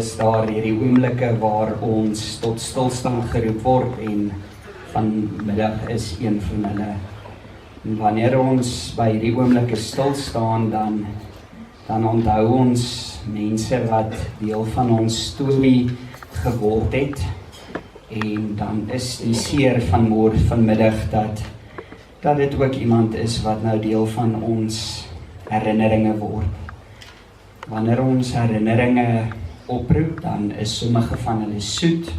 is daar hierdie oomblikke waar ons tot stilstand geroep word en vanmiddag is een van hulle. En wanneer ons by hierdie oomblikke stil staan, dan onthou ons mense wat deel van ons storie geword het. En dan is die seer van vanmiddag dat dit ook iemand is wat nou deel van ons herinneringe word. Wanneer ons herinneringe oproep, dan is sommige van hulle soet,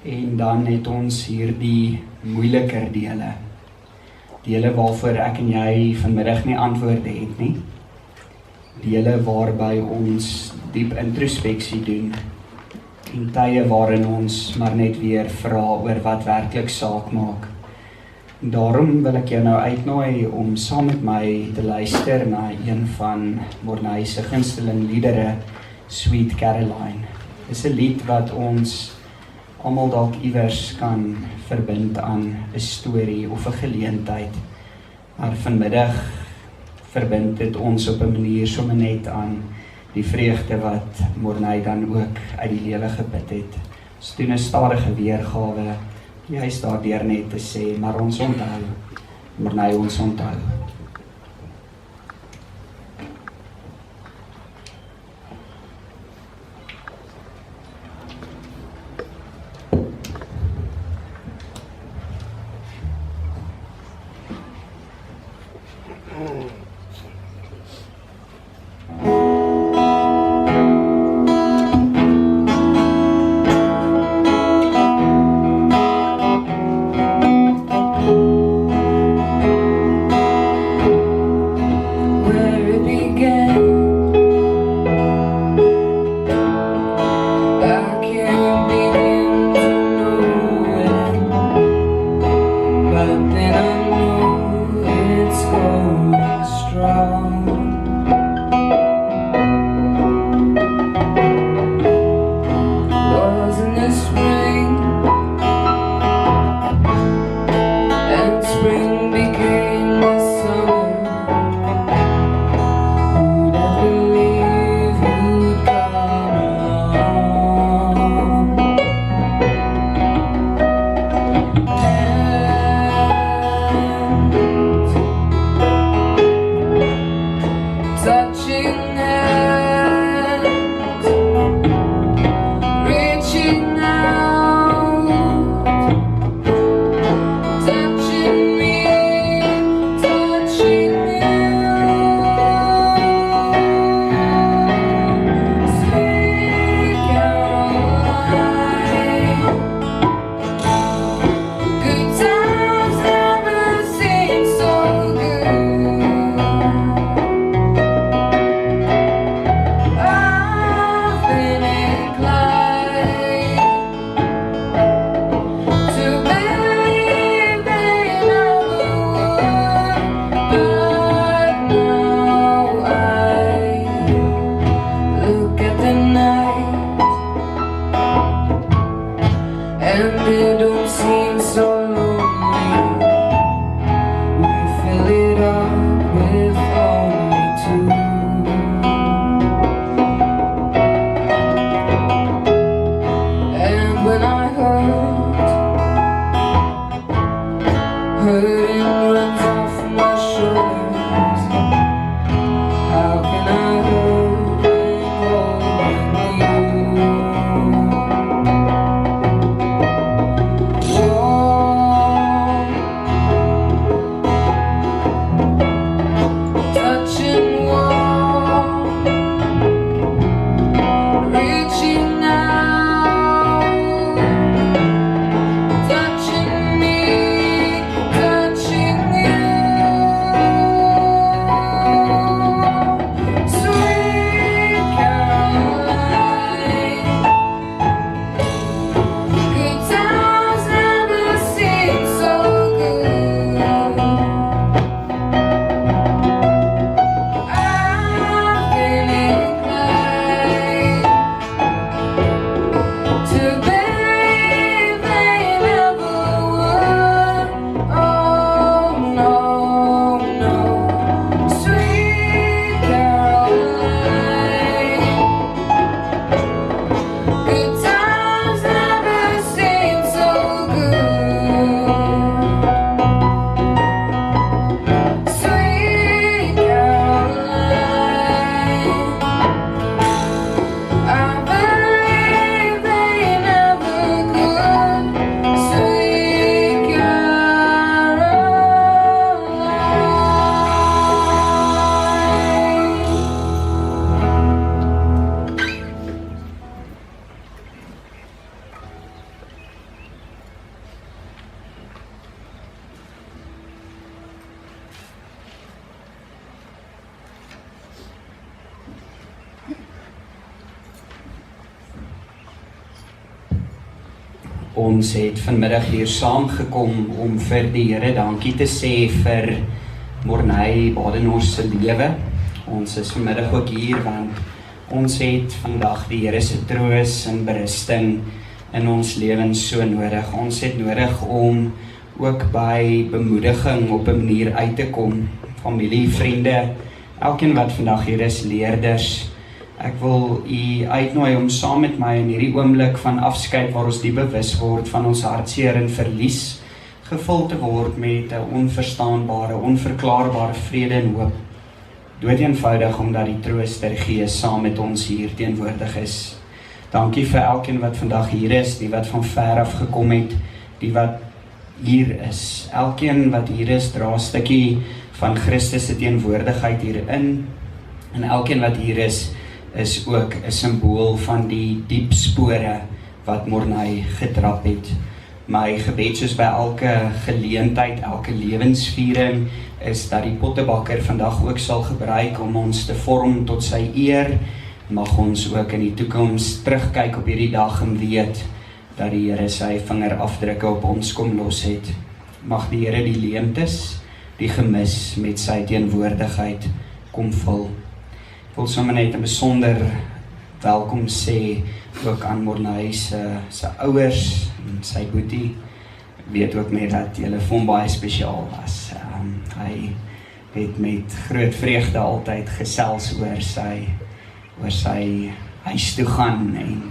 en dan het ons hierdie moeiliker dele waarvoor ek en jy vanmiddag nie antwoorde het nie, dele waarby ons diep introspeksie doen, en tye waarin ons maar net weer vra oor wat werklik saak maak. Daarom wil ek jou nou uitnooi om saam met my te luister na een van Morney se gunsteling liedere, Sweet Caroline. Dit is 'n lied wat ons almal dalk iewers kan verbind aan 'n storie of 'n geleentheid. Maar vanmiddag verbind dit ons op 'n manier sommer net aan die vreugde wat Morney dan ook uit die lewe geput het. Ons doen 'n stadige weergawe, juist daardeur net te sê, maar ons onthou, Morney ons onthou. Ons het vanmiddag hier saamgekom om vir die Here dankie te sê vir Morney Badenhorst se lewe. Ons is vanmiddag ook hier want ons het vandag die Here se troos en berusting in ons lewens so nodig. Ons het nodig om ook by bemoediging op 'n manier uit te kom. Familie, vriende, elkeen wat vandag hier is, leerders. Ek wil u uitnooi om saam met my in hierdie oomblik van afskeid waar ons diep bewus word van ons hartseer en verlies, gevul te word met 'n onverstaanbare, onverklaarbare vrede en hoop. Dood eenvoudig omdat die Trooster Gees saam met ons hier teenwoordig is. Dankie vir elkeen wat vandag hier is, die wat van ver af gekom het, die wat hier is. Elkeen wat hier is, dra 'n stukkie van Christus se teenwoordigheid hierin. En elkeen wat hier is ook 'n simbool van die diep spore wat Morney getrap het. My gebed soos by elke geleentheid, elke lewensviering, is dat die pottebakker vandag ook sal gebruik om ons te vorm tot sy eer. Mag ons ook in die toekoms terugkyk op hierdie dag en weet dat die Here sy vingerafdrukke op ons kom los het. Mag die Here die leemtes, die gemis met sy teenwoordigheid kom vul. Ek wil sommer net 'n besonder welkom sê ook aan Morney se ouers en sy boetie. Weet ook net dat julle vir hom baie spesiaal was. Hy het met groot vreugde altyd gesels oor sy huis toe gaan en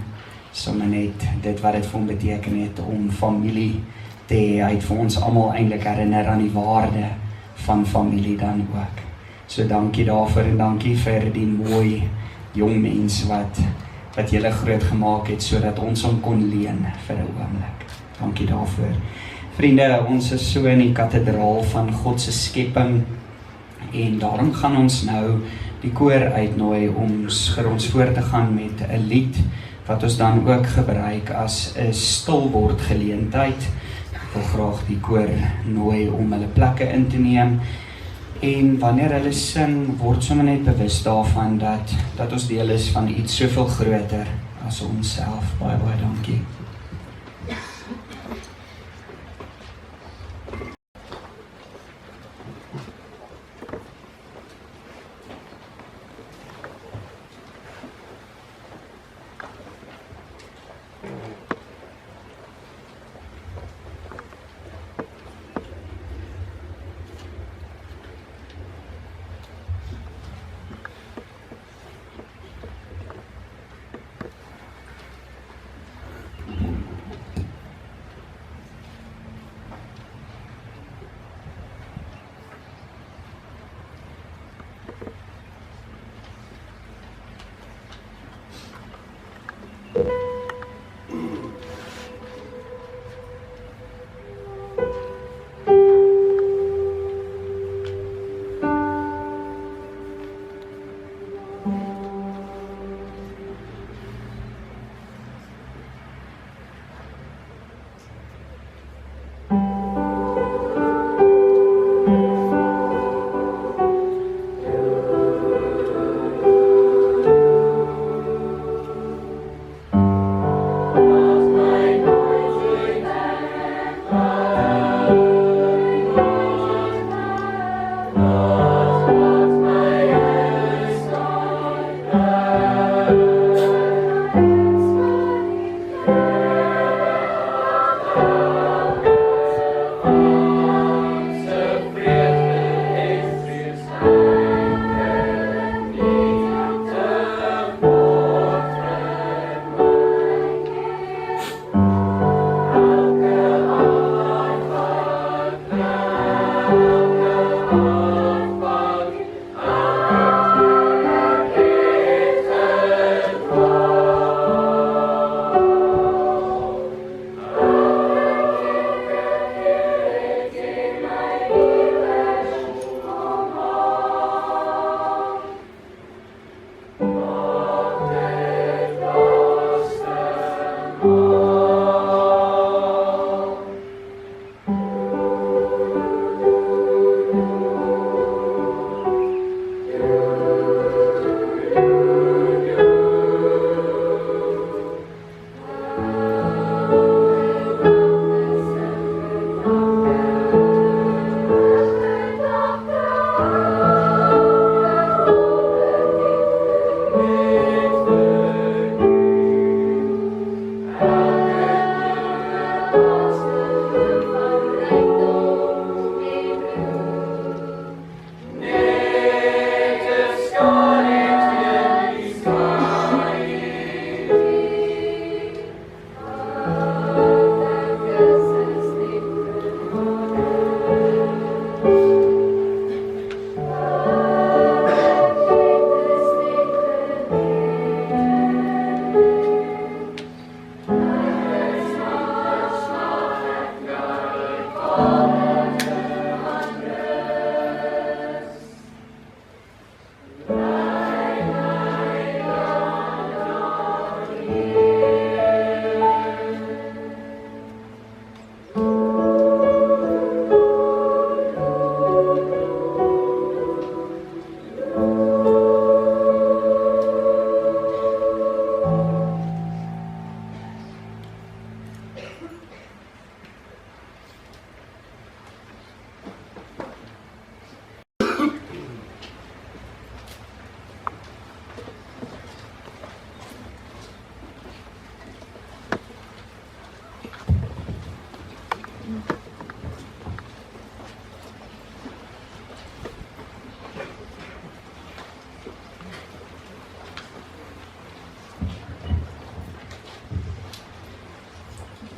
sommer net dit wat dit vir hom beteken het om familie te hê. Hy het vir ons almal eintlik herinner aan die waarde van familie dan ook. So dankie daarvoor en dankie vir die mooi jong mens wat julle groot gemaak het sodat ons hom kon leen vir 'n oomblik. Dankie daarvoor. Vriende, ons is so in die kathedraal van God se skepping en daarom gaan ons nou die koor uitnooi om vir ons voor te gaan met 'n lied wat ons dan ook gebruik as 'n stilword geleentheid. Ek wil graag die koor nooi om hulle plekke in te neem. En wanneer hulle sing, word sommer net bewus daarvan dat ons deel is van iets soveel groter as onsself. Baie dankie.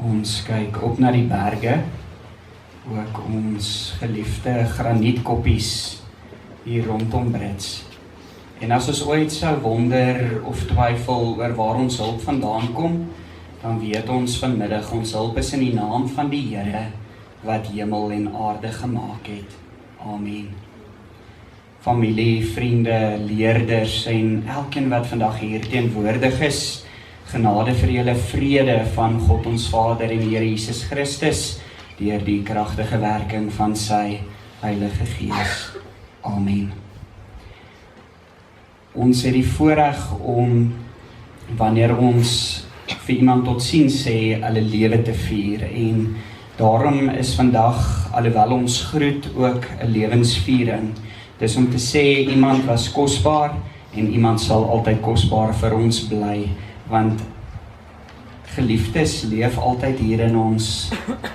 Ons kyk op na die berge, ook ons geliefde granietkoppies hier rondom Brits. En as ons ooit sou wonder of twyfel oor waar ons hulp vandaan kom, dan weet ons vanmiddag, ons hulp is in die naam van die Here, wat hemel en aarde gemaak het. Amen. Familie, vriende, leerders en elkeen wat vandag hier teenwoordig is, genade vir julle, vrede van God ons Vader en Here Jesus Christus, deur die kragtige werking van sy Heilige Gees. Amen. Ons het die voorreg om, wanneer ons vir iemand tot sien sê, hulle lewe te vier, en daarom is vandag, alhoewel ons groet, ook 'n lewensviering. Dis om te sê, iemand was kosbaar, en iemand sal altyd kosbaar vir ons bly, want geliefdes leef altyd hier in ons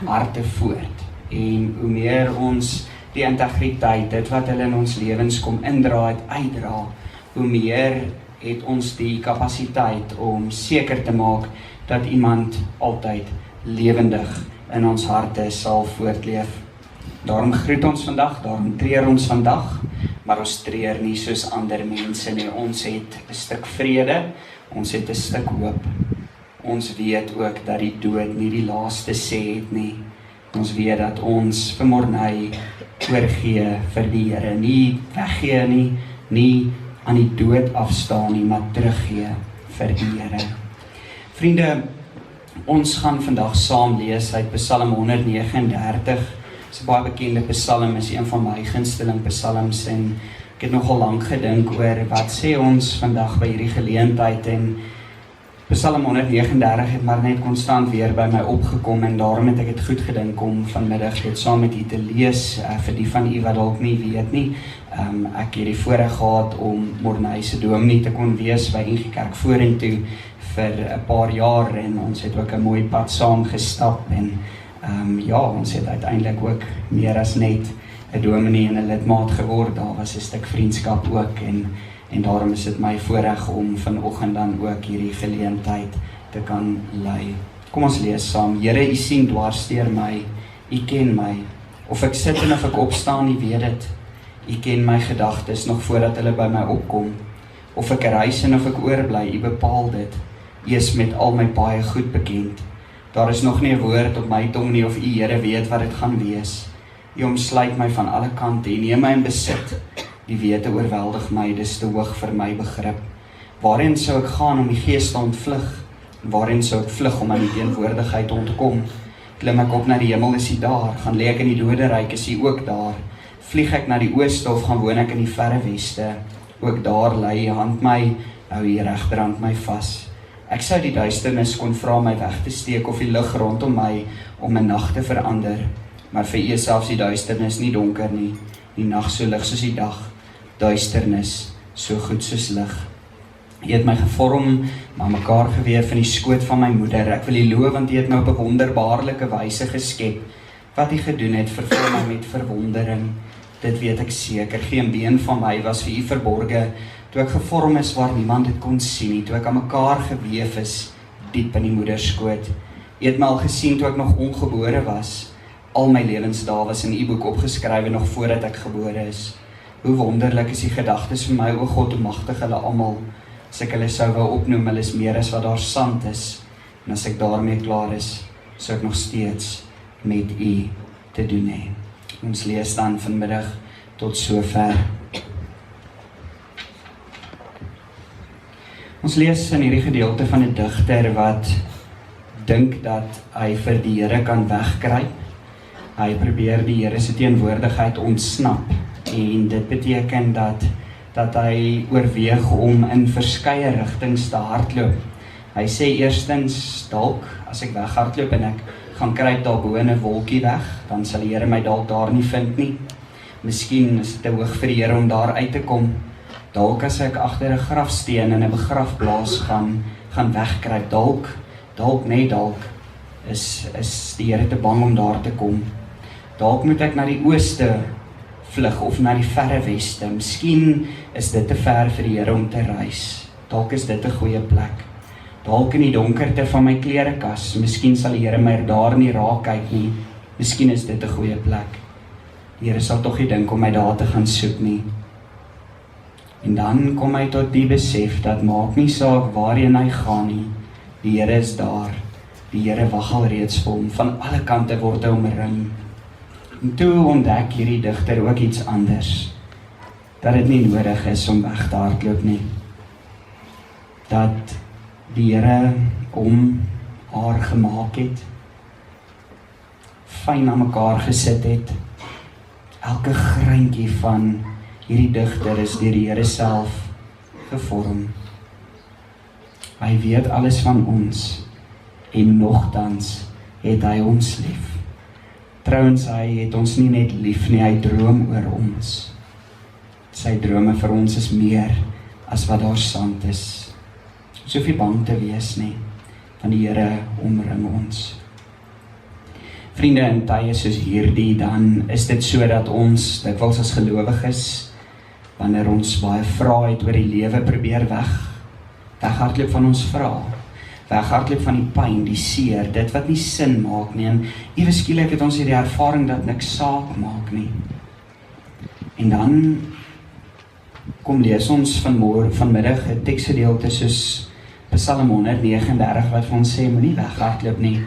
harte voort, en hoe meer ons die integriteit, dit wat hulle in ons lewens kom indra het, uitdra, hoe meer het ons die kapasiteit om seker te maak dat iemand altyd lewendig in ons harte sal voortleef. Daarom groet ons vandag, daarom treur ons vandag, maar ons treur nie soos ander mense nie. Ons het 'n stuk vrede, ons het 'n stuk hoop. Ons weet ook dat die dood nie die laaste sê het nie. Ons weet dat ons vanmorgen oorgee vir die Here, nie weggee nie, nie aan die dood afstaan nie, maar teruggee vir die Here. Vriende, ons gaan vandag saam lees uit Psalm 139. Dit is 'n baie bekende psalm, is een van my gunsteling psalms, en ek het nogal lank gedink oor wat sê ons vandag by hierdie geleentheid, en Psalm 139 het maar net konstant weer by my opgekom, en daarom het ek het goed gedink om vanmiddag dit saam met u te lees, vir die van u wat dalk nie weet nie. Ek het die voorreg gehad om Morney se dominee te kon wees by NG Kerk vorentoe vir 'n paar jaar, en ons het ook 'n mooi pad saam gestap, en ons het uiteindelik ook meer as net 'n dominee en 'n lidmaat geword. Daar was 'n stuk vriendskap ook, en daarom is dit my voorreg om vanoggend dan ook hierdie geleentheid te kan lei. Kom ons lees saam. Here, u sien dwars deur my, u ken my. Of ek sit en of ek opstaan, u weet dit. U ken my gedagtes nog voordat hulle by my opkom. Of ek reis en of ek oorbly, u bepaal dit. U is met al my paaie goed bekend. Daar is nog nie 'n woord op my tong nie, of u Here weet wat dit gaan wees. U omsluit my van alle kante, u neem my in besit. Die wete oorweldig my, dis te hoog vir my begrip. Waarheen sou ek gaan om die gees te ontvlug? Waarheen sou ek vlug om aan die teenwoordigheid te ontkom? Klim ek op na die hemel, is hy daar? Gaan lê ek in die doderyk, is hy ook daar? Vlieg ek na die ooste of gaan woon ek in die verre weste? Ook daar lei u hand my, hou u regterhand my vas. Ek sou die duisternis kon vra my weg te steek, of die lig rondom my om 'n nag te verander. Maar vir u is selfs die duisternis nie donker nie, die nag so lig soos die dag, duisternis so goed soos lig. U het my gevorm, maar mekaar gewewe van die skoot van my moeder. Ek wil u loof, want u het my op 'n wonderbaarlike wyse geskep. Wat u gedoen het, vervul my met verwondering. Dit weet ek seker, geen been van my was vir u verborge, toe ek gevorm is waar niemand dit kon sien nie, toe ek aan mekaar geweef is, diep in die moederskoot. U het my al gesien toe ek nog ongebore was. Al my lewensdae was in u boek opgeskrywe nog voordat ek gebore is. Hoe wonderlik is die gedagtes vir my, o God, hoe magtig hulle almal. As ek hulle sou wou opnoem, hulle is meer as wat daar sand is. En as ek daarmee klaar is, sou ek nog steeds met u te doen hê. Ons lees dan vanmiddag tot sover. Ons lees in hierdie gedeelte van 'n digter wat dink dat hy vir die Here kan wegkruip. Hy probeer die Here se teenwoordigheid ontsnap, en dit beteken dat hy oorweeg om in verskeie rigtings te hardloop. Hy sê eerstens, dalk as ek weghardloop en ek gaan kruip daar bo in 'n wolkie weg, dan sal die Here my dalk daar nie vind nie. Miskien is dit te hoog vir die Here om daar uit te kom. Dalk as ek agter 'n grafsteen in 'n begrafplaas gaan wegkruip, dalk is die Here te bang om daar te kom. Dalk moet ek na die ooste vlug of na die verre weste. Miskien is dit te ver vir die Here om te reis. Dalk is dit 'n goeie plek. dalk in die donkerte van my klerekas, miskien sal die Here my daar nie raak kyk nie, miskien is dit 'n goeie plek. Die Here sal tog nie dink om my daar te gaan soek nie. En dan kom hy tot die besef dat maak nie saak waarheen hy gaan nie, die Here is daar, die Here wag al reeds vir hom, van alle kante word hy omring. En toe ontdek hierdie digter ook iets anders, dat dit nie nodig is om weg te hardloop nie. Dat die Here hom, haar gemaak het, fyn aan mekaar gesit het. Elke greintjie van hierdie digter is deur die Here self gevorm. Hy weet alles van ons, en nogtans het hy ons lief. Trouwens, hy het ons nie net lief nie, hy droom oor ons. Sy drome vir ons is meer as wat daar sand is. Ons hoef nie bang te wees nie, want die Here omring ons. Vriende, in tye soos hierdie, dan is dit so dat ons, dikwels as gelowiges, wanneer ons baie vrae het oor die lewe, probeer weghardloop van ons vrae, weghardloop van die pyn, die seer, dit wat nie sin maak nie, en ewe skielik het ons hierdie ervaring dat niks saak maak nie. En dan kom lees ons vanmiddag 'n teksgedeelte soos Psalm 139 wat vir ons sê, moenie weghardloop nie,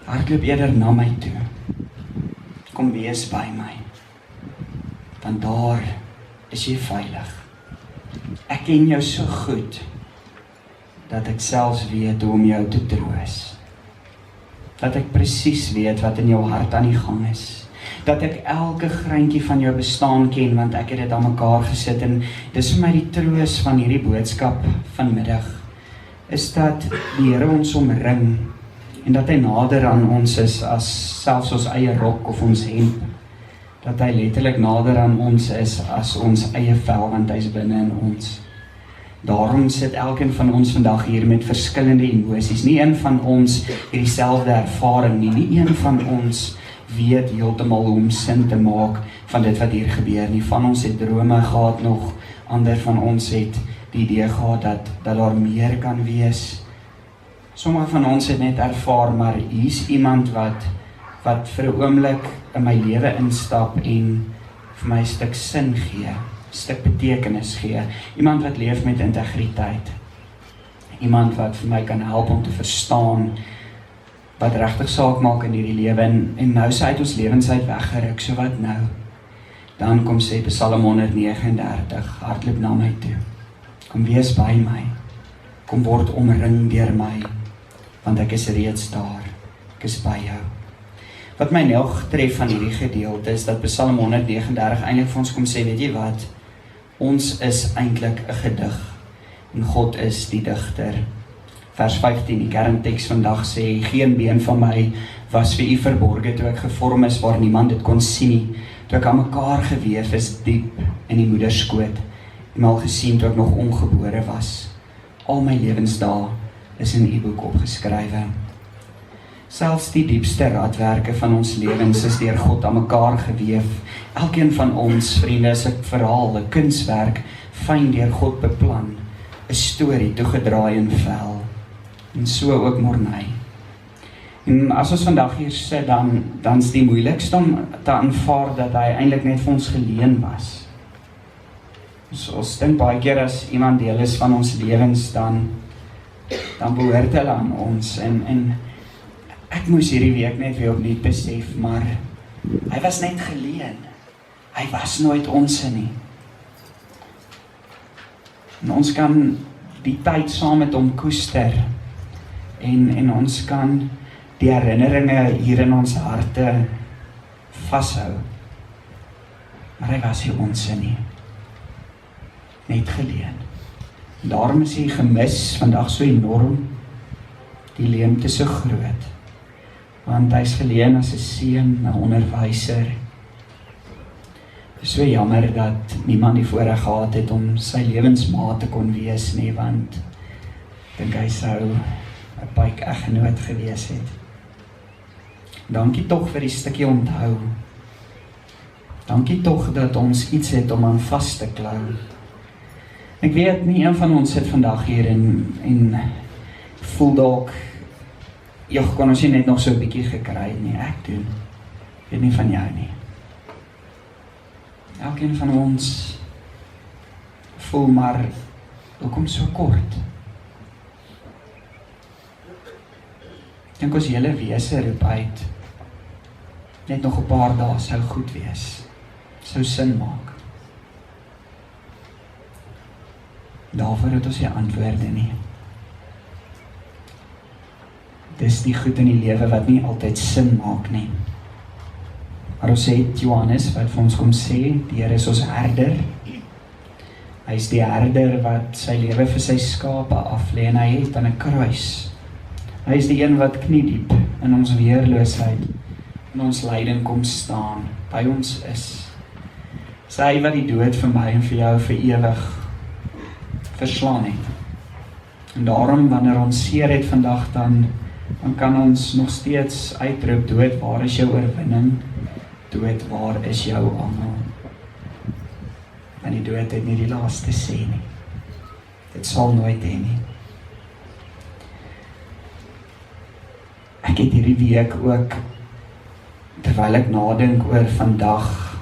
hardloop eerder na my toe, kom wees by my, want daar is jy veilig. Ek ken jou so goed, dat ek selfs weet hoe om jou te troos, dat ek presies weet wat in jou hart aan die gang is, dat ek elke greintjie van jou bestaan ken, want ek het dit aan mekaar gesit, en dis vir my die troos van hierdie boodskap vanmiddag, is dat die Here ons omring, en dat hy nader aan ons is as selfs ons eie rok of ons hemp, dat hy letterlik nader aan ons is as ons eie vel, want hy is binne in ons. Daarom sit elkeen van ons vandag hier met verskillende emosies. Nie een van ons het dieselfde ervaring nie. Nie een van ons weet heeltemal hoe om sin te maak van dit wat hier gebeur nie. Van ons het drome gehad nog, ander van ons het die idee gehad dat daar meer kan wees. Sommige van ons het net ervaar, maar hier's iemand wat vir 'n oomblik in my lewe instap en vir my 'n stuk sin gee, 'n stuk betekenis gee. Iemand wat leef met integriteit. Iemand wat vir my kan help om te verstaan wat regtig saak maak in hierdie lewe, en nou sy uit ons lewens uit weggeruk, so wat nou? Dan kom sê Psalm 139, hardloop na my toe. Kom wees by my. Kom word omring deur my, want ek is reeds daar. Ek is by jou. Wat my nog tref van hierdie gedeelte is dat Psalm 139 eintlik vir ons kom sê, weet jy wat? Ons is eintlik 'n gedig, en God is die digter. Vers 15, die kernteks vandag sê, geen been van my was vir u verborge toe ek gevorm is waar niemand dit kon sien nie, toe ek aan mekaar geweef is diep in die moederskoot, en al gesien toe ek nog ongebore was. Al my lewensdae is in u boek opgeskrywe. Selfs die diepste radwerke van ons lewens is deur God aan mekaar geweef. Elkeen van ons, vriende, is 'n verhaal, 'n kunswerk, fyn deur God beplan, 'n storie toegedraai in vel. En so ook Morney. En as ons vandag hier sit, dan is die moeilikste om te aanvaar dat hy eintlik net vir ons geleen was. Ons dink baie keer as iemand deel is van ons lewens, dan behoort hulle aan ons. En ek moes hierdie week net weer opnuut besef, maar hy was net geleen. Hy was nooit ons nie. En ons kan die tyd saam met hom koester, en ons kan die herinneringe hier in ons harte vashou. Maar hy was nie ons nie. Net geleen. Daarom is hy gemis vandag so enorm, die leemte so groot, want hy is geleen as 'n seun, 'n onderwyser. Dit is so jammer dat niemand die voorreg gehad het om sy lewensmaat te kon wees nie, want ek dink hy sou 'n baie eggenoot gewees het. Dankie tog vir die stukkie onthou. Dankie tog dat ons iets het om aan vas te klou. Ek weet nie een van ons sit vandag hier en voel dalk, kon ons nie net nog so 'n bietjie gekry nie, ek doen. Weet nie van jou nie. Elkeen van ons voel maar, hoekom so kort? Ek dink ons hele wese roep uit, net nog 'n paar dae sou goed wees, sou sin maak. Daarvoor het ons nie antwoorde nie. Dis die goed in die lewe wat nie altyd sin maak nie. Maar ons het Johannes wat vir ons kom sê, die Here is ons herder. Hy is die herder wat sy lewe vir sy skape aflê en hy het aan 'n kruis. Hy is die een wat kniediep in ons weerloosheid, in ons lyding kom staan, by ons is. Dis hy wat die dood vir my en vir jou vir ewig verslaan het. En daarom, wanneer ons seer het vandag, dan kan ons nog steeds uitroep, dood, waar is jou oorwinning? Dood, waar is jou angel? En die dood het nie die laaste sê nie. Dit sal nooit hê nie. Ek het hierdie week ook, terwyl ek nadink oor vandag,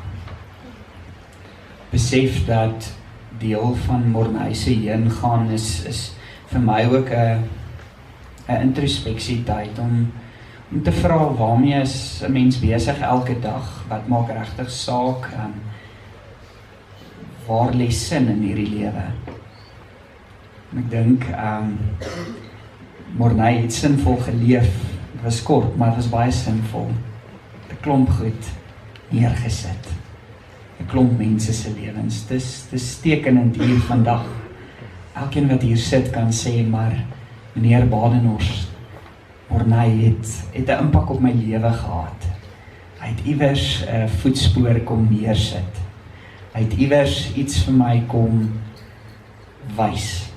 besef dat deel van Morney se heengaan is vir my ook 'n introspeksietyd om te vra, waarmee is 'n mens besig elke dag? Wat maak regtig saak? Waar lê sin in hierdie lewe? En ek dink, Morney het sinvol geleef. Dit was kort, maar dit was baie sinvol. 'n klomp goed neergesit. 'n klomp mense se lewens. Dis tekenend hier vandag. Elkeen wat hier sit kan sê, maar meneer Badenhorst, Morney het 'n impak op my lewe gehad. Hy het iewers 'n voetspoor kom neersit. Hy het iewers iets vir my kom wys.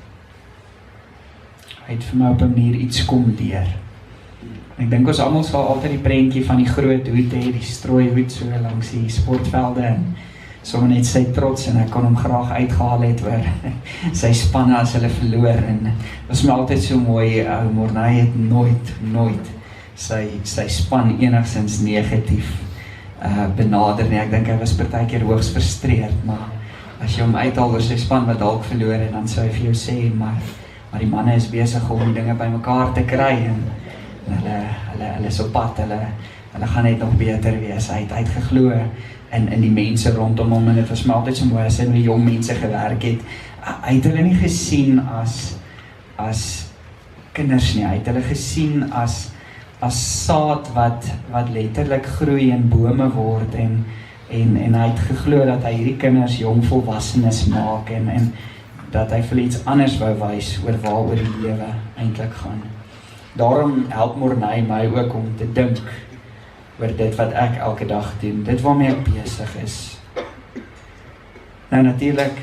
Hy het vir my op 'n manier iets kom leer. Ek dink ons almal sal altyd die prentjie van die groot hoed hê, die strooihoed so langs die sportvelde en sommer net sy trots en ek kon hom graag uitgehaal het oor sy spanne as hulle verloor en was my altyd so mooi, Morney het nooit sy span enigstens negatief benader nie. Ek dink hy was partykeer hoogs frustreerd, maar as jy hom uithaal oor sy span wat dalk verloor en dan sou hy vir jou sê, maar die manne is besig om die dinge bymekaar te kry en hulle is op pad, hulle gaan net nog beter wees. Hy het uitgeglo in die mense rondom hom en dit was my altyd so mooi as hy met die jong mense gewerk het. Hy het hulle nie gesien as kinders nie, hy het hulle gesien as saad wat letterlik groei en bome word en hy het geglo dat hy hierdie kinders jong volwassenes maak en dat hy vir iets anders wou wys oor waaroor die lewe eintlik gaan. Daarom help Morney my ook om te dink oor dit wat ek elke dag doen, dit waarmee ek besig is. Nou natuurlik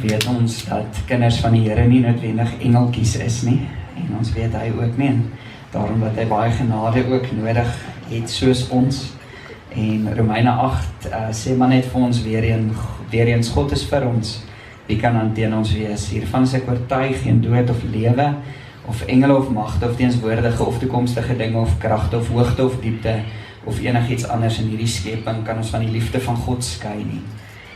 weet ons dat kinders van die Here nie noodwendig engeltjies is nie, en ons weet hy ook nie, en daarom dat hy baie genade ook nodig het soos ons. En Romeine 8 sê maar net vir ons weer eens, God is vir ons, wie kan dan teen ons wees? Hiervan is ek oortuig, geen dood of lewe, of engele of magte, of teenswoordige of toekomstige dinge, of kragte, of hoogte of diepte, of enigiets anders in hierdie skepping kan ons van die liefde van God skei nie.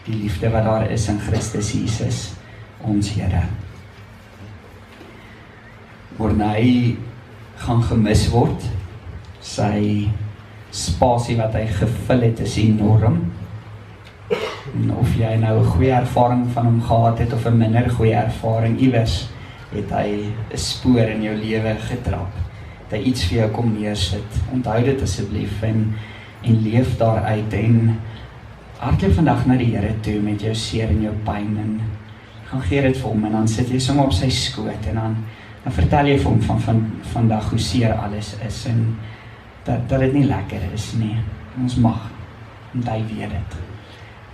Die liefde wat daar is in Christus Jesus, ons Here. Morney gaan gemis word. Sy spasie wat hy gevul het is enorm. En of jy nou 'n goeie ervaring van hom gehad het of 'n minder goeie ervaring, iewers het hy 'n spoor in jou lewe getrap. Het hy iets vir jou kom neersit. Onthou dit asseblief en leef daaruit en hardloop vandag na die Here toe met jou seer en jou pyn en gaan gee dit vir hom en dan sit jy sommer op sy skoot en dan vertel jy vir hom van vandag hoe seer alles is en dat dit nie lekker is nie. Ons mag, want hy weet dit.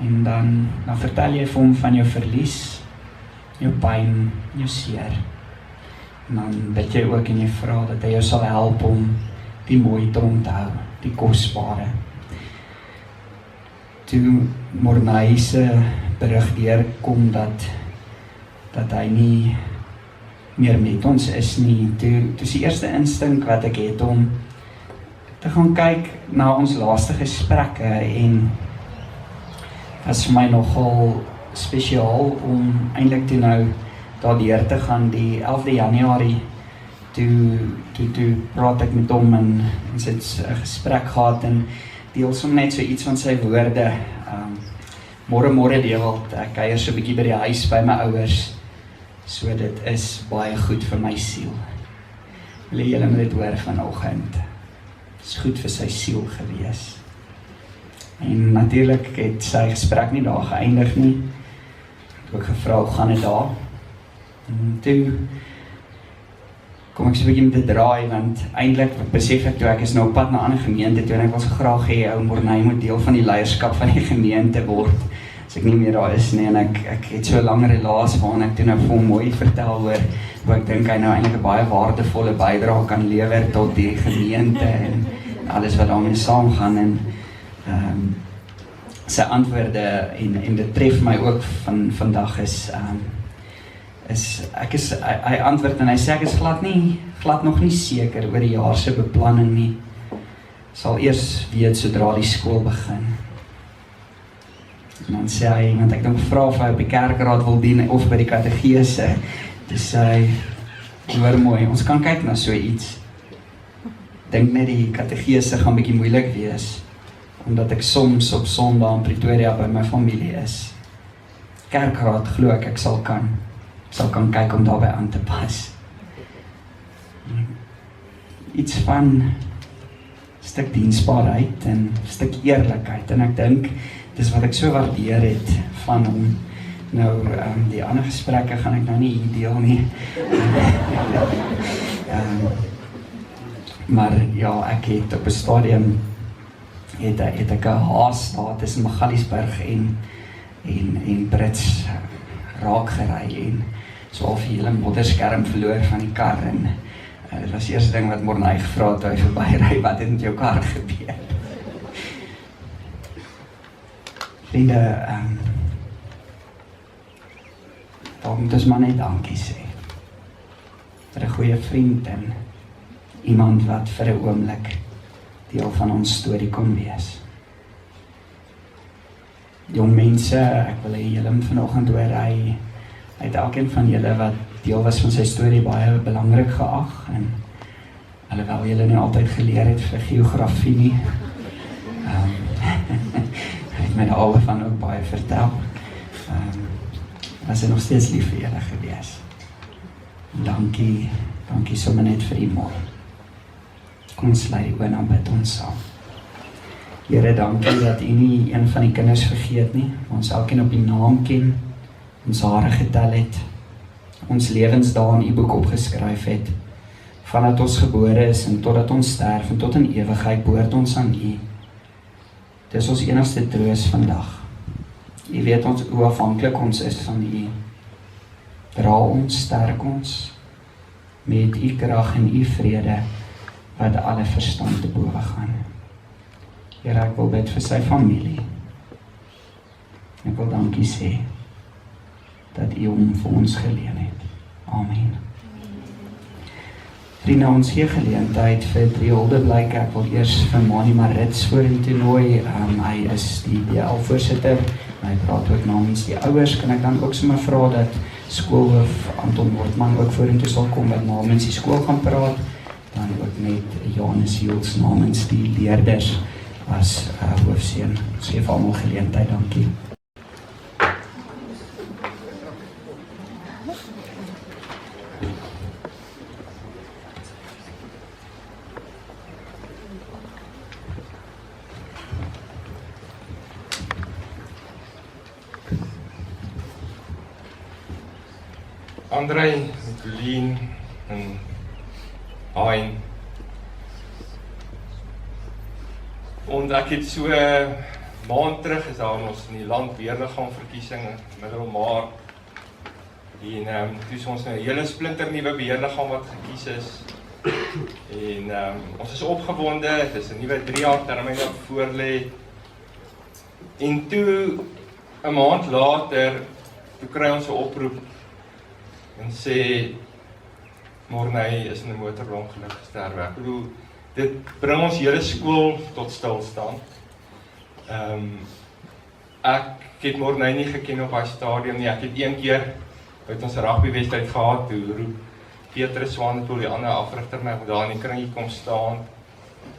En dan vertel jy vir hom van jou verlies, jou pyn, jou seer. En dan bid jy ook en jy vra dat hy jou sal help om die mooi te onthou, die kosbare. Toe Morney se berig deurkom dat hy nie meer met ons is nie. Toe is die eerste instink wat ek het om te gaan kyk na ons laaste gesprekke en was vir my nogal spesiaal om eintlik toe nou daardeur te gaan die 11de Januarie toe praat ek met hom en ons het 'n gesprek gehad en deel som net so iets van sy woorde. Môre Dewald, ek kuier so 'n bietjie by die huis by my ouers. So dit is baie goed vir my siel. Wil julle moet dit hoor vanoggend. Dit is goed vir sy siel gewees. En natuurlik het sy gesprek nie daar geëindig nie. Ek het ook gevra hoe gaan dit daar. En toe kom ek so 'n bietjie met 'n draai want eintlik besef ek toe ek is nou op pad na 'n ander gemeente toe en ek wil so graag hê ou Morney moet deel van die leierskap van die gemeente word. As ek nie meer daar is nie en ek het so 'n lang relasie waarin ek toe nou vir hom mooi vertel oor hoe ek dink hy nou eintlik 'n baie waardevolle bydrae kan lewer tot die gemeente en alles wat daarmee saamgaan en sy antwoorde en dit tref my ook van vandag hy antwoord en hy sê ek is glad nog nie seker oor die jaar se beplanning nie. Sal eers weet sodra die skool begin. En dan sê hy, want ek het hom gevra of hy op die kerkraad wil dien of by die kategese. Dus hy, hoor mooi, ons kan kyk na so iets. Dink net die kategese gaan bietjie moeilik wees, omdat ek soms op Sondag in Pretoria by my familie is. Kerkraad glo ek sal kan kyk om daarbij aan te pas. Iets van stuk diensbaarheid en stuk eerlikheid en ek dink dis wat ek so waardeer het van hom. Nou, die ander gesprekke gaan ek nou nie hier deel nie. Maar ja, ek het op 'n stadium het ek 'n haas daar tussen Magaliesberg en Brits raak gery en so al die hele modderskerm verloor van die kar en dit was die eerste ding wat Morney gevra het toe hy verbyry, wat het met jou kar gebeur? Vriende, daar moet ons maar net dankie sê. Vir 'n goeie vriend en iemand wat vir 'n oomblik deel van ons storie kon wees. Jong mense, ek wil hê julle moet vanoggend hoor, hy het elkeen van julle wat deel was van sy storie baie belangrik geag en alhoewel julle nie altyd geleer het vir geografie nie, het my daar van ook baie vertel. Was hy nog steeds lief vir julle gewees. Dankie sommer net vir die mooi. Kom ons sluit die oë en bid ons saam. Here, dankie dat U nie een van die kinders vergeet nie, ons elkeen op die naam ken, ons hare getel het, ons lewensdae in U boek opgeskryf het, vandat ons gebore is en totdat ons sterf en tot in ewigheid behoort ons aan U. Dis ons enigste troos vandag. U weet ons hoe afhanklik ons is van U. Dra ons, sterk ons met U krag en U vrede wat alle verstand te bowe gaan. Here, ek wil bid vir sy familie. Ek wil dankie sê dat U hom vir ons geleen het. Amen. Vriende, ons gee geleentheid vir 3 huldeblyke. Ek wil eers vir Mani Marits vorentoe nooi. Hy is die DL-voorsitter. Hy praat ook namens die ouers. Kan ek dan ook sommer vra dat skoolhoof Anton Mortman ook vorentoe sal kom wat namens die skool gaan praat. Dan ook net Johannes Hiels namens die leerders as hoofseun. Ons gee vir almal geleentheid, dankie. Andrei, Colleen en Hein. En ek het so 'n maand terug is daar ons in die land beheerliggaamverkiesing middel Maart. En toe is ons nou 'n hele splinter nuwe beheerliggaam wat gekies is. En ons is opgewonde, dit is 'n nuwe 3 jaar termyn wat voorlê. En toe 'n maand later, toe kry ons 'n oproep en sê Morney is in 'n motorongeluk gesterwe. Ek bedoel, dit bring ons hele skool tot stilstaan. Ek het Morney nie geken op haar stadium nie. Ek het een keer uit ons rugbywedstryd gehad, toe roep Petrus Swanepoel, die ander afrigter, my daar in die kringie kom staan.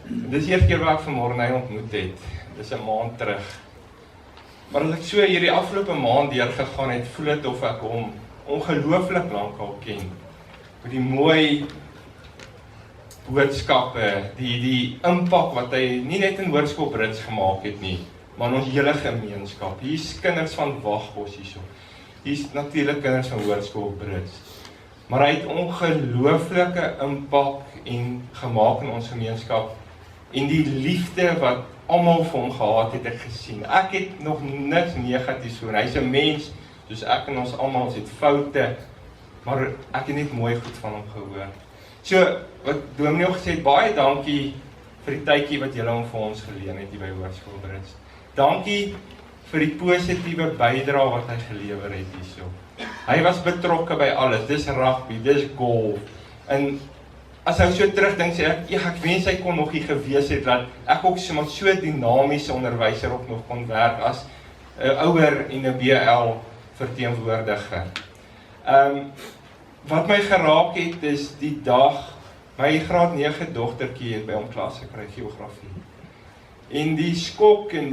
Dis die eerste keer waar ek vir Morney ontmoet het. Dis 'n maand terug. Maar as ek so hierdie afgelope maand deurgegaan het, voel dit of ek hom ongelooflik lank al ken. Met die mooi boodskappe, die impak wat hy nie net in Hoërskool Brits gemaak het nie, maar in ons hele gemeenskap. Hier's kinders van Wagbos hierso. Hier's natuurlik kinders van Hoërskool Brits. Maar hy het ongelooflike impak en gemaak in ons gemeenskap. En die liefde wat almal vir hom gehad het, ek gesien. Ek het nog niks negatiefs voor. Hy's 'n mens, soos ek en ons almal, ons het foute, maar ek het net mooi goed van hom gehoor. So, wat Dominee ook gesê het, baie dankie vir die tydjie wat julle hom vir ons geleen het hier by Hoërskool Brits. Dankie vir die positiewe bydrae wat hy gelewer het hierso. Hy was betrokke by alles, dis rugby, dis golf, en as hy so terugdink, sê ek, ek wens hy kon nog hier gewees het, dat ek ook so dinamiese onderwyser ook nog kon werk, as 'n ouer en 'n BL verteenwoordiger. Wat my geraak het, is die dag, my graad 9 dogtertjie het by hom klas gekry, geografie. En die skok en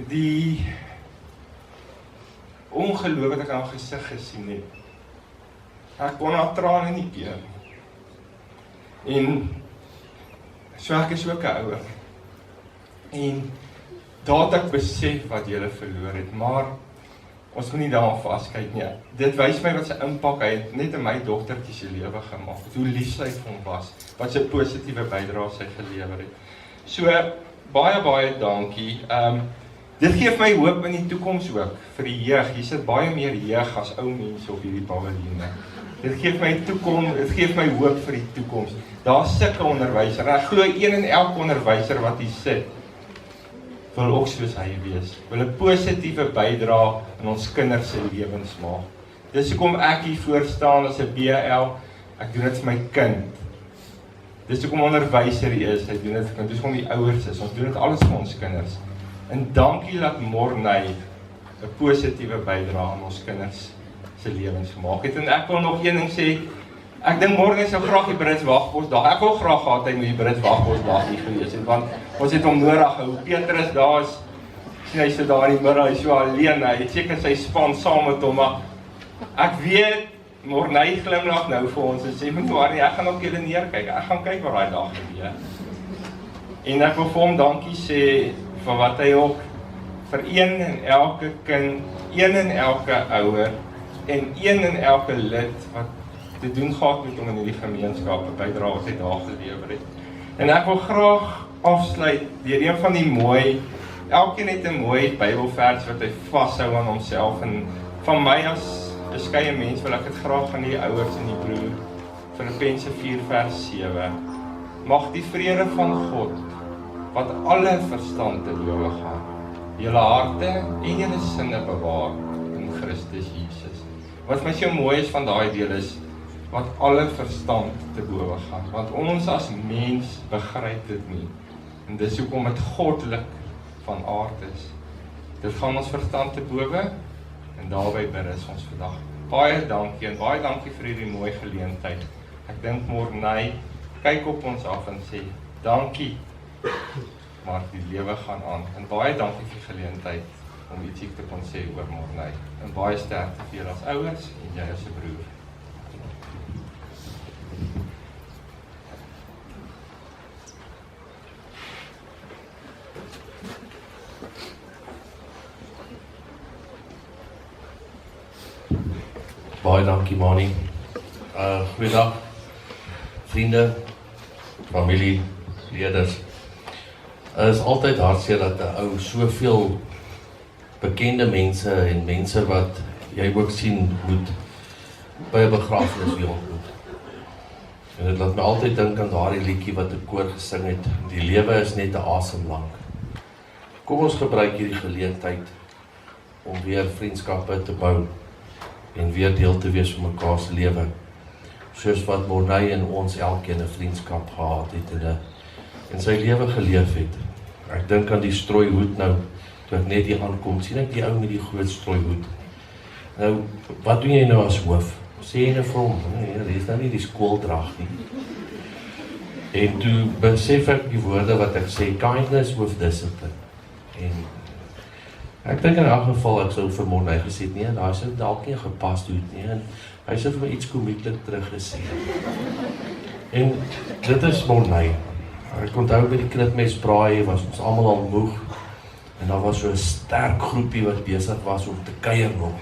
die ongeloof wat ek aan haar gesig gesien het. Ek kon haar trane nie keer. En so ek is ook 'n ouer. En daar het ek besef wat julle verloor het, maar ons moet nie daaraan vaskyk nie. Dit wys my wat sy impak hy het net in my dogtertjie se lewe gemaak, hoe lief sy vir hom was, wat sy positiewe bydrae sy gelewer het. So, baie dankie. Dit gee my hoop in die toekoms ook, vir die jeug. Hier sit baie meer jeug as ou mense op hierdie paviljoene. Dit gee my toekoms, dit gee my hoop vir die toekoms. Daar's sulke onderwyser, en ek glo een en elke onderwyser wat hier sit, wil ook soos hy wees, wil 'n positiewe bydrae in ons kinders se lewens maak. Dis hoekom ek hier voor staan as 'n BL, ek doen dit vir my kind. Dis hoekom onderwyser hier is, hy doen dit vir kind, dis hoekom die ouers is, ons doen dit alles vir ons kinders. En dankie dat Morney 'n positiewe bydrae aan ons kinders se lewens gemaak het. En ek wil nog een ding sê, ek dink Morney sou graag die Brits Wagbos dag, ek wil graag gehad hy moet die Brits Wagbos dag hier gewees het, want ons het hom nodig gehou. Petrus daar is, sien hy sit daar in die middag, hy is so alleen, hy het seker sy span saam met hom, maar ek weet, Morney glimlag nou vir ons en sê, moet maar nie, ek gaan op julle neerkyk, ek gaan kyk wat daai dag gebeur. En ek wil vir hom dankie sê, vir wat hy ook, vir een en elke kind, een en elke ouer, en een en elke lid, wat te doen gehad met hom in hierdie gemeenskap, 'n bydrae wat hy daar gelewer het. En ek wil graag afsluit deur een van die mooi, elkeen het 'n mooi Bybelvers wat hy vashou aan homself, en van my as beskeie mens wil ek dit graag aan die ouers en die broer, Filippense 4 vers 7. Mag die vrede van God, wat alle verstand te bowe gaan, julle harte en julle sinne bewaar in Christus Jesus. Wat my so mooi is van daai deel is, wat alle verstand te bowe gaan, want ons as mens begryp dit nie, en dis hoekom dit goddelik van aard is. Dit gaan ons verstand te bowe, en daarby berus ons vandag. Baie dankie, en baie dankie vir hierdie mooi geleentheid. Ek dink Morney kyk op ons af en sê, dankie, maar die lewe gaan aan, en baie dankie vir die geleentheid om ietsie te kon sê oor Morney, en baie sterkte vir julle as ouers, en jy as 'n broer. Baie dankie, Mani. Goeiedag, vriende, familie, leerders. Is altyd hartseer dat 'n ou soveel bekende mense en mense wat jy ook sien moet by 'n begrafnis weer ontmoet. En dit laat my altyd dink aan daardie liedjie wat 'n koor gesing het, die lewe is net 'n asem lank. Kom ons gebruik hierdie geleentheid om weer vriendskappe te bou en weer deel te wees van mekaar se lewe, soos wat Morney en ons elkeen 'n vriendskap gehad het en sy lewe geleef het. Ek dink aan die strooihoed nou, toe ek net hier aankom, sien ek die ou met die groot strooihoed. Nou, wat doen jy nou as hoof? Sê jy nou vir hom, nee, is nou nie die skooldrag nie. En toe besef ek die woorde wat ek sê, kindness with discipline. En ek dink in elk geval, ek sou vir Morney gesê het, nee, daar sou dalk nie gepas hoed nie, en hy sou vir my iets komieklik teruggesê. En dit is Morney. Ek onthou by die knipmesbraai was ons almal al moeg, en daar was so 'n sterk groepie wat besig was om te kuier nog.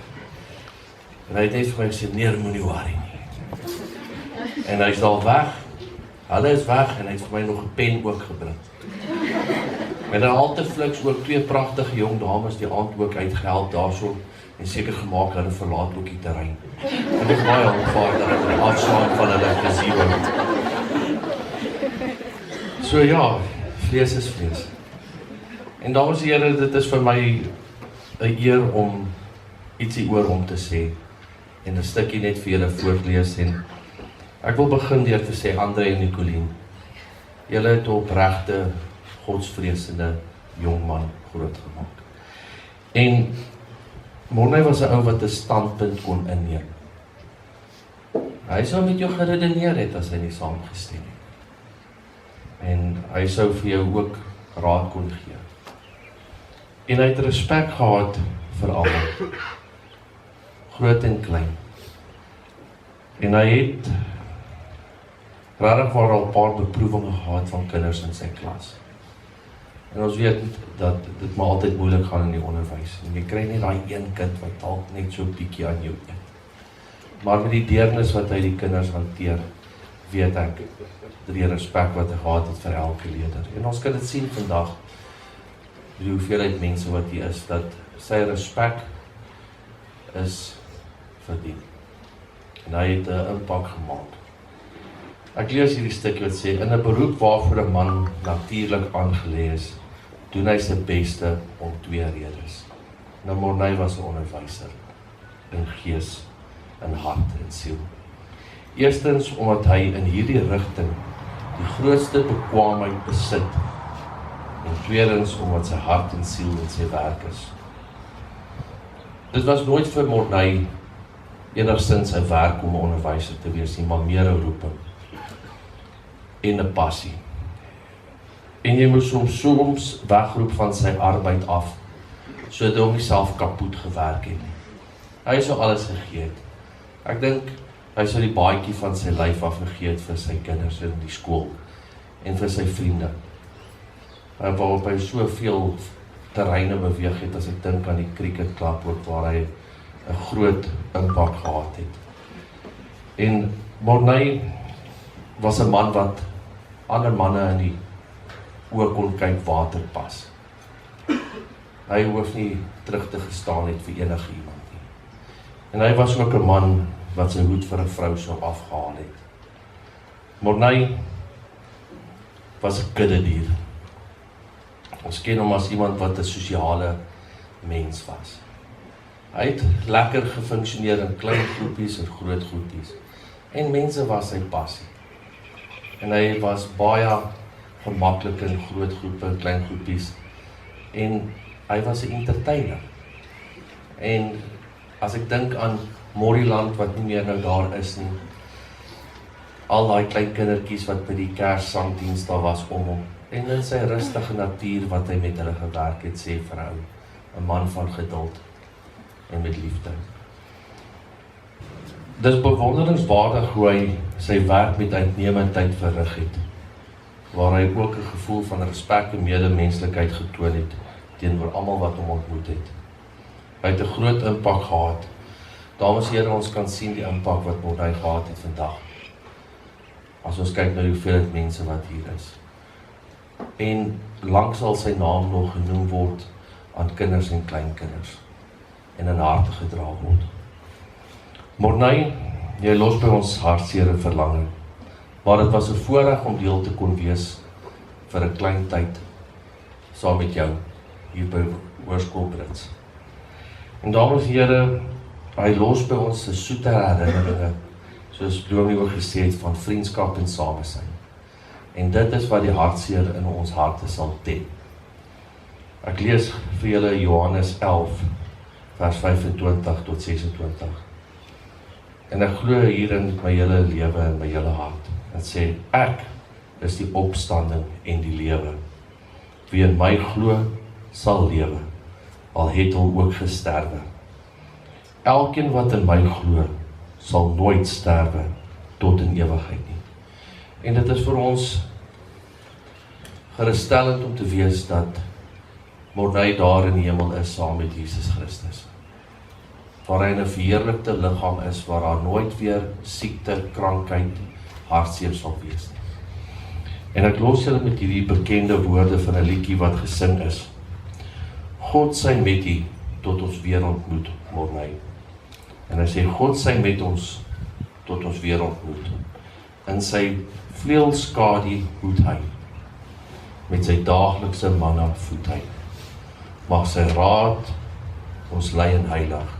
En hy het net vir my gesê, nee, moenie worry nie. En hy is al weg, hulle is weg, en hy het vir my nog 'n pen ook gebring. Met dan al te fliks ook 2 pragtige jong dames die aand ook uitgehelp daarso, en seker gemaak hulle verlaat ook die terrein. En dit is baie aanvaar dat ek afslaan van hulle plesier. So ja, vlees is vlees. En dames en here, dit is vir my 'n eer om ietsie oor hom te sê, en 'n stukkie net vir julle voorlees, en ek wil begin deur te sê, Andre en Nicolien, julle het 'n opregte, godsvreesende jong man grootgemaak. En Morney was 'n ou wat 'n standpunt kon inneem. Hy sou met jou geredeneer het as hy nie saamgestem het. En hy sou vir jou ook raad kon gee. En hy het respek gehad vir almal, groot en klein. En hy het regtig waar al 'n paar beproewinge gehad van kinders in sy klas. En ons weet dat dit maar altyd moeilik gaan in die onderwys. En jy kry nie daai een kind wat dalk net so 'n bietjie aan jou eet. Maar met die deernis wat hy die kinders hanteer, weet ek die respek wat hy gehad het vir elke leerder. En ons kan dit sien vandag, die hoeveelheid mense wat hier is, dat sy respek is verdien. En hy het 'n impak gemaak. Ek lees hierdie stukkie wat sê, in 'n beroep waarvoor 'n man natuurlik aangelê is, doen hy sy beste om 2 redes. Nou Morney was 'n onderwyser, in gees, in hart en siel. Eerstens omdat hy in hierdie rigting die grootste bekwaamheid besit, en tweedens omdat sy hart en siel in sy werk is. Dit was nooit vir Morney enigstens sy werk om 'n onderwyser te wees nie, maar meer 'n roeping en 'n passie. En jy moes hom soms wegroep van sy arbeid af, sodat hy hom nie self kapot gewerk het nie. Hy sou alles gegee het. Ek dink hy sou die baadjie van sy lyf afgegee het vir sy kinders in die skool en vir sy vriende. Waarop hy soveel terreine beweeg het, as ek dink aan die cricketklub ook, waar hy 'n groot impak gehad het. En Morney was 'n man wat ander manne in die oë kon kyk water pas. Hy hoef nie terug te gestaan het vir enige iemand nie. En hy was ook 'n man wat sy hoed vir 'n vrou sou afgehaal het. Morney was 'n kuddedier. Ons ken hom as iemand wat 'n sosiale mens was. Hy het lekker gefunksioneer in klein groepies en groot groepies. En mense was sy passie. En hy was baie gemaklik in groot groepe en klein groepies. En hy was 'n entertainer. En as ek dink aan Moriland wat nie meer nou daar is nie, al daai klein kindertjies wat by die Kerssangdiens daar was om hom, en in sy rustige natuur wat hy met hulle gewerk het, sê vrou, 'n man van geduld en met liefde. Dis bewonderingswaardig hoe hy sy werk met uitnemendheid verrig het, waar hy ook 'n gevoel van respek en medemenslikheid getoon het teenoor almal wat hom ontmoet het. Hy het 'n groot impak gehad. Dames en here, ons kan sien die impak wat Morney gehad het vandag. As ons kyk na die hoeveelheid mense wat hier is. En lank sal sy naam nog genoem word aan kinders en kleinkinders en in harte gedra word. Morney, jy los by ons hartseer en verlange, maar dit was 'n voorreg om deel te kon wees vir 'n klein tyd saam met jou hier by Hoërskool Brits. En dames en here, hy los by ons 'n soete herinneringe, soos Dominee ook gesê het, van vriendskap en samesyn. En dit is wat die hartseer in ons harte sal tem. Ek lees vir julle Johannes 11, vers 25 tot 26. En ek glo hierin met my hele lewe en my hele hart. En sê, ek is die opstanding en die lewe. Wie in my glo, sal lewe, al het hom ook gesterwe. Elkeen wat in my glo, sal nooit sterwe tot in ewigheid nie. En dit is vir ons geruststellend om te wees dat Morney daar in die hemel is saam met Jesus Christus. Waar hy in 'n verheerlikte liggaam is, waar daar nooit weer siekte, krankheid, hartseer sal wees nie. En ek los julle met hierdie bekende woorde van 'n liedjie wat gesing is. God sy met u tot ons weer ontmoet, Morney. En hy sê, God sy met ons tot ons weer ontmoet. In sy vleuelskadu hoed hy, met sy daaglikse manna voed hy. Mag sy raad ons lei en heilig.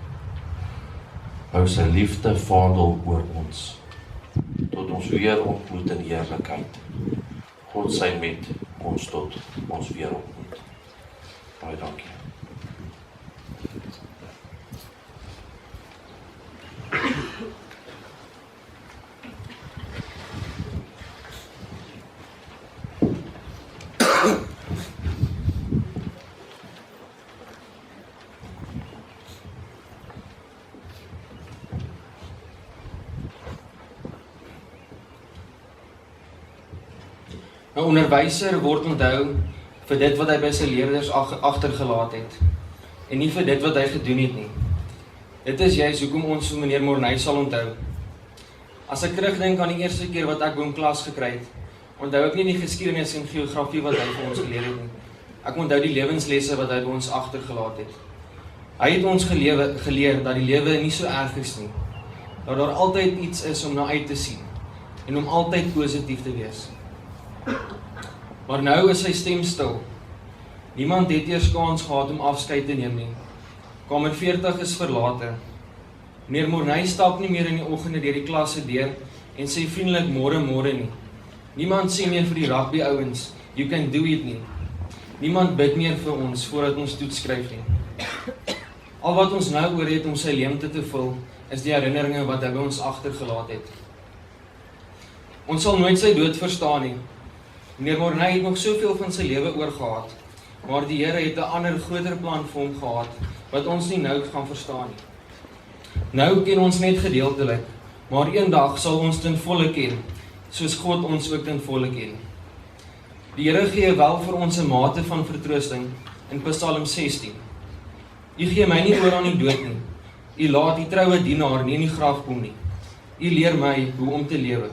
Hou sy liefde vaandel oor ons, tot ons weer ontmoet in heerlikheid. God sy met ons tot ons weer ontmoet. Baie dankie. Een onderwyser word onthou vir dit wat hy by sy leerders agtergelaat het, en nie vir dit wat hy gedoen het nie. Dit is juist hoekom ons vir meneer Morney sal onthou. As ek terugdink aan die eerste keer wat ek by hom klas gekry het, onthou ek nie die geskiedenis en geografie wat hy vir ons geleer het nie. Ek onthou die lewenslesse wat hy by ons agtergelaat het. Hy het ons geleer dat die lewe nie so erg is nie, dat daar altyd iets is om na uit te sien, en om altyd positief te wees. Maar nou is sy stem stil. Niemand het eers kans gehad om afskeid te neem nie. Kamer 40 is verlate. Meneer Morney stap nie meer in die oggende deur die klasse deur en sê vriendelik môre nie. Niemand sê meer vir die rugby ouens, you can do it nie. Niemand bid meer vir ons voordat ons toets skryf nie. Al wat ons nou oor het om sy leemte te vul, is die herinneringe wat hy by ons agtergelaat het. Ons sal nooit sy dood verstaan nie. Meneer Morney het nog soveel van sy lewe oorgehad, maar die Here het 'n ander groter plan vir hom gehad, wat ons nie nou gaan verstaan nie. Nou ken ons net gedeeltelik, maar eendag sal ons ten volle ken, soos God ons ook ten volle ken. Die Here gee wel vir ons 'n mate van vertroosting in Psalm 16. U gee my nie oor aan die dood nie. U laat die troue dienaar nie in die graf kom nie. U leer my hoe om te lewe.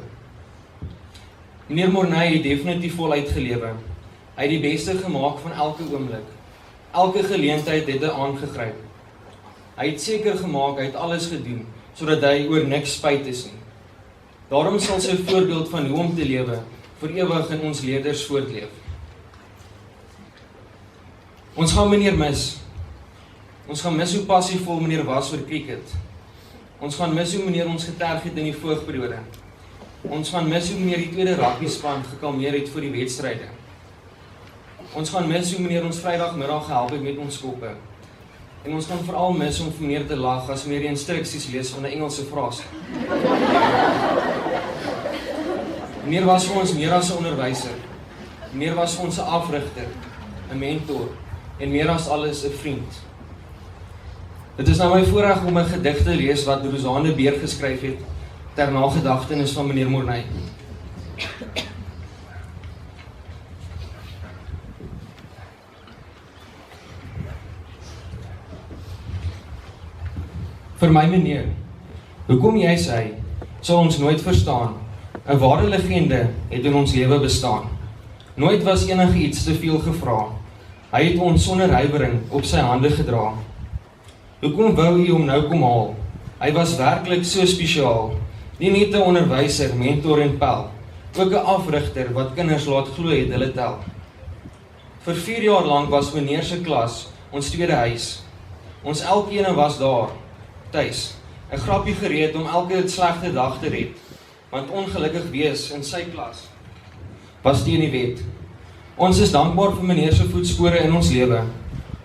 Meneer Morney het definitief voluit gelewe. Hy het die beste gemaak van elke oomblik. Elke geleentheid het hy aangegryp. Hy het seker gemaak, hy het alles gedoen, sodat hy oor niks spyt is nie. Daarom sal sy voorbeeld van hoe om te lewe vir ewig in ons leerders voortleef. Ons gaan meneer mis. Ons gaan mis hoe passievol meneer was vir cricket. Ons gaan mis hoe meneer ons geterg het in die voorperiode. Ons gaan mis hoe meneer die tweede rugbyspan gekalmeer het vir die wedstryde. Ons gaan mis hoe meneer ons Vrydagmiddag gehelp het met ons koppe. En ons gaan veral mis om vir meneer te lag as meneer die instruksies lees van 'n Engelse frase. Meneer was vir ons meer as 'n onderwyser. Meneer was vir ons 'n afrigter, 'n mentor en meer as alles 'n vriend. Dit is nou my voorreg om 'n gedig te lees wat Rosanne Beer geskryf het ter nagedagtenis van meneer Morney. Vir my meneer, hoekom jy sê, sal ons nooit verstaan. 'n Ware legende het in ons lewe bestaan. Nooit was enigiets te veel gevra. Hy het ons sonder huiwering op sy hande gedra. Hoekom wou u hom nou kom haal? Hy was werklik so spesiaal. Nie net 'n onderwyser, mentor en pel, ook 'n afrigter wat kinders laat glo het hulle tel. Vir 4 jaar lank was meneer se klas ons tweede huis. Ons elkeen was daar, tuis, 'n grappie gereed om elke slegte dag te red, want ongelukkig wees in sy klas was teen die wet. Ons is dankbaar vir meneer se voetspore in ons lewe.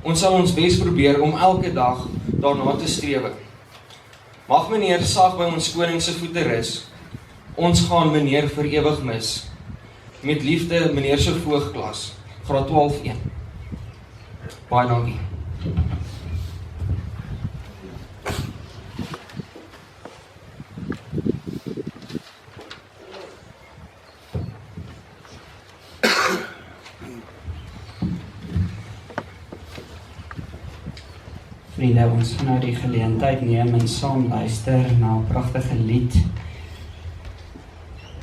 Ons sal ons bes probeer om elke dag daarna te strewe. Mag meneer sag by ons koning se voete rus. Ons gaan meneer vir ewig mis. Met liefde, meneer se voogklas, graad 12-1. Baie dankie. Vriende, ons gaan nou die geleentheid neem en saam luister na 'n pragtige lied.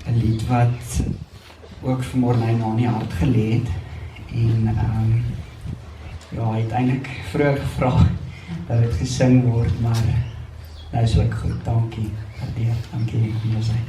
'n Lied wat ook vanmôre my na die hart gelê het. En ja, hy het eintlik vroeër gevra dat dit gesing word, maar nou is ook goed. Dankie. Dankie om hier te zijn.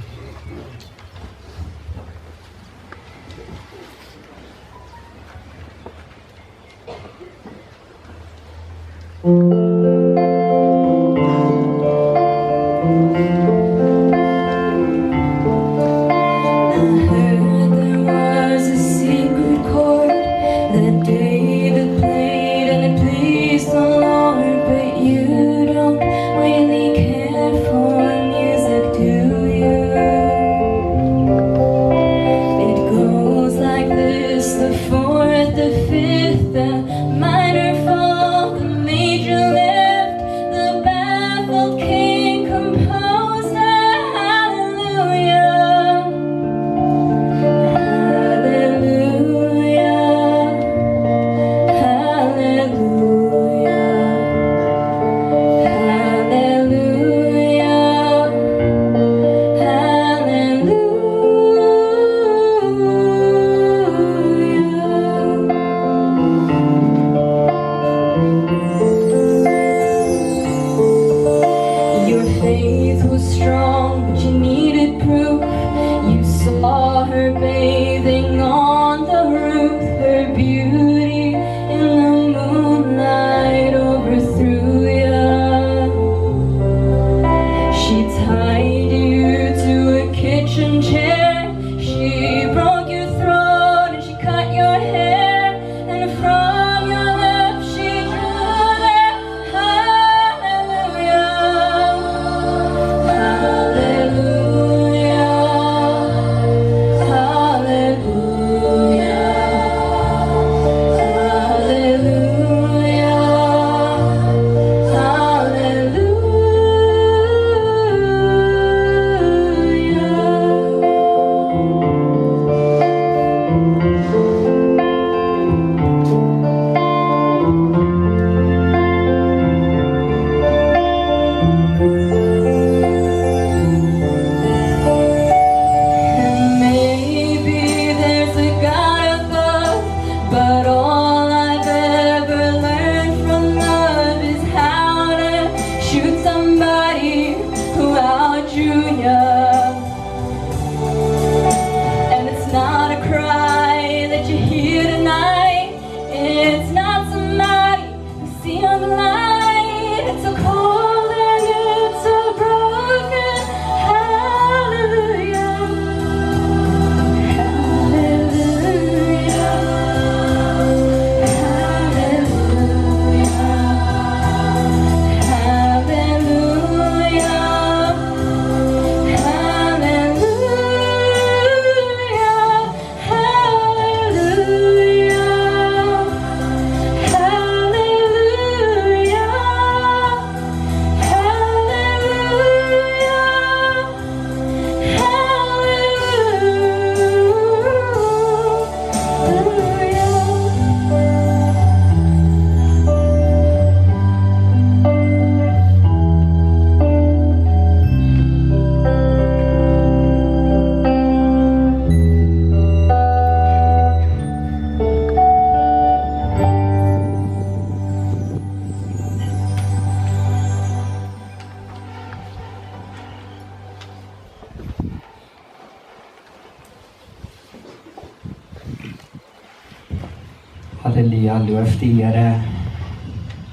Halleluja, loof die Here.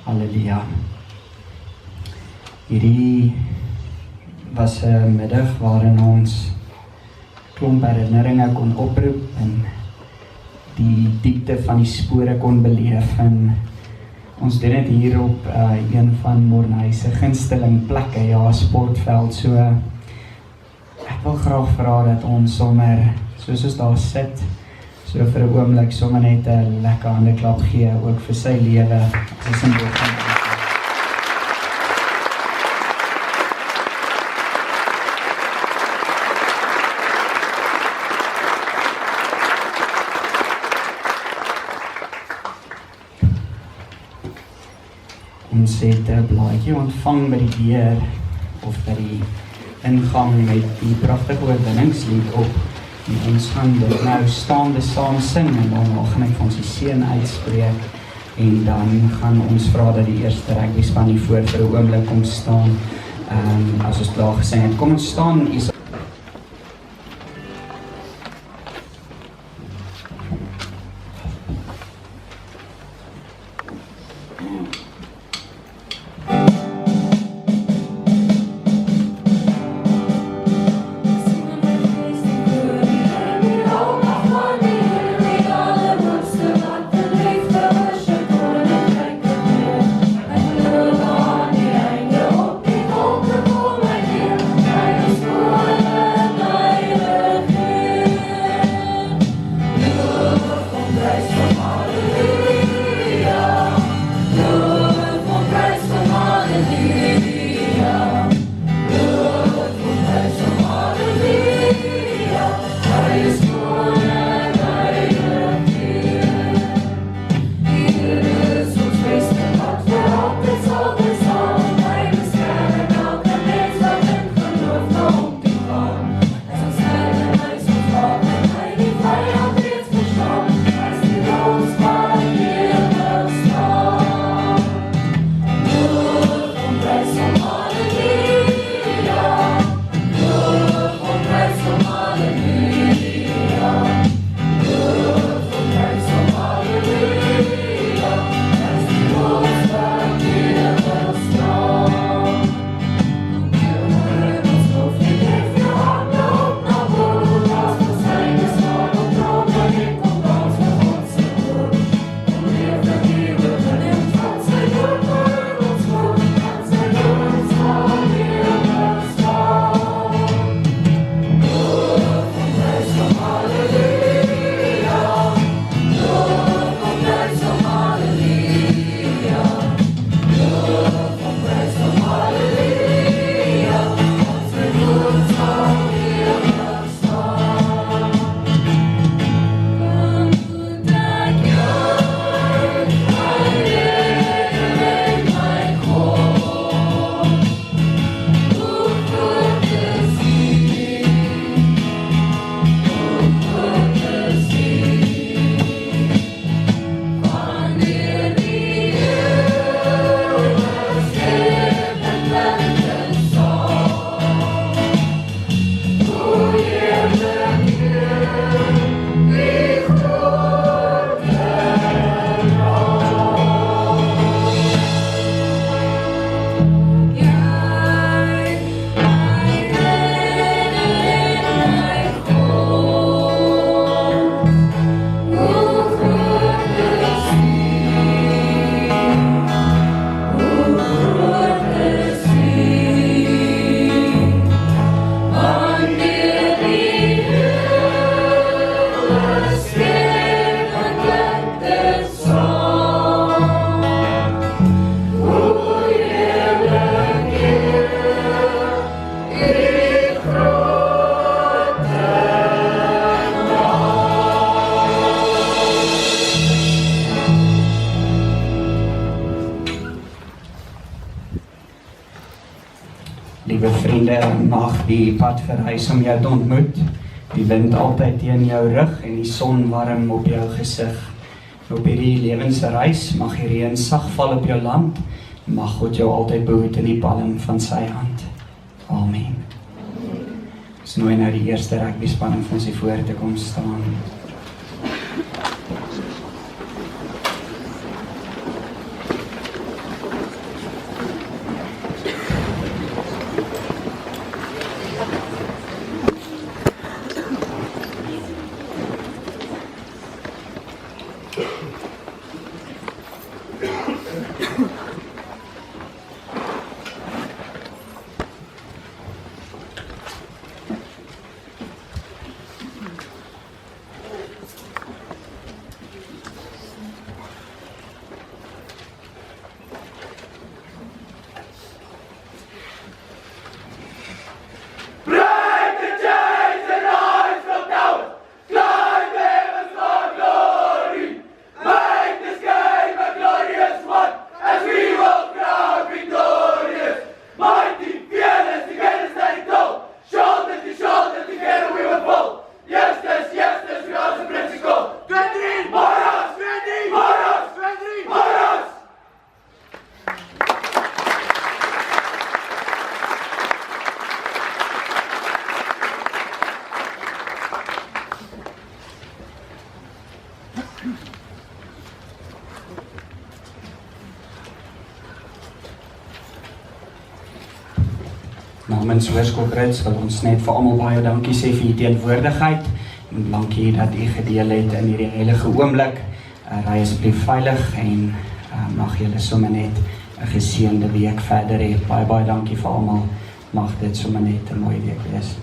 Halleluja. Hierdie was 'n middag waarin ons klomp herinneringe kon oproep en die diepte van die spore kon beleef. En ons doen dit hier op een van Mornay se gunsteling plekke, ja, sportveld. So ek wil graag vra dat ons sommer, soos ons daar sit, so vir 'n oomblik sommer net 'n lekker handeklap gee, ook vir sy lewe, as 'n simbool van ons het 'n blaadjie ontvang by die deur of by die ingang met die pragtige oorwinningslied op. En ons gaan dit nou staande saam sing en dan gaan ek vir ons die seën uitspreek en dan gaan ons vra dat die eerste rugbyspan hier voor vir 'n oomblik kom staan. As ons klaar gesing het, kom ons staan. Liewe vriende, mag die pad verhuis om jou te ontmoet. Die wind altyd teen jou rug en die son warm op jou gesig. Op hierdie lewensreis mag die reën sag val op jou land. Mag God jou altyd behoed in die palm van sy hand. Amen. Ons nooi nou die eerste rugbyspan om ons hier voor te kom staan. Namens Hoërskool Brits wil ons net vir almal baie dankie sê vir u teenwoordigheid en dankie dat u gedeel het in hierdie heilige oomblik. Ry asseblief veilig en mag julle sommer net 'n geseënde week verder hê. Baie dankie vir almal. Mag dit sommer net 'n mooi week wees.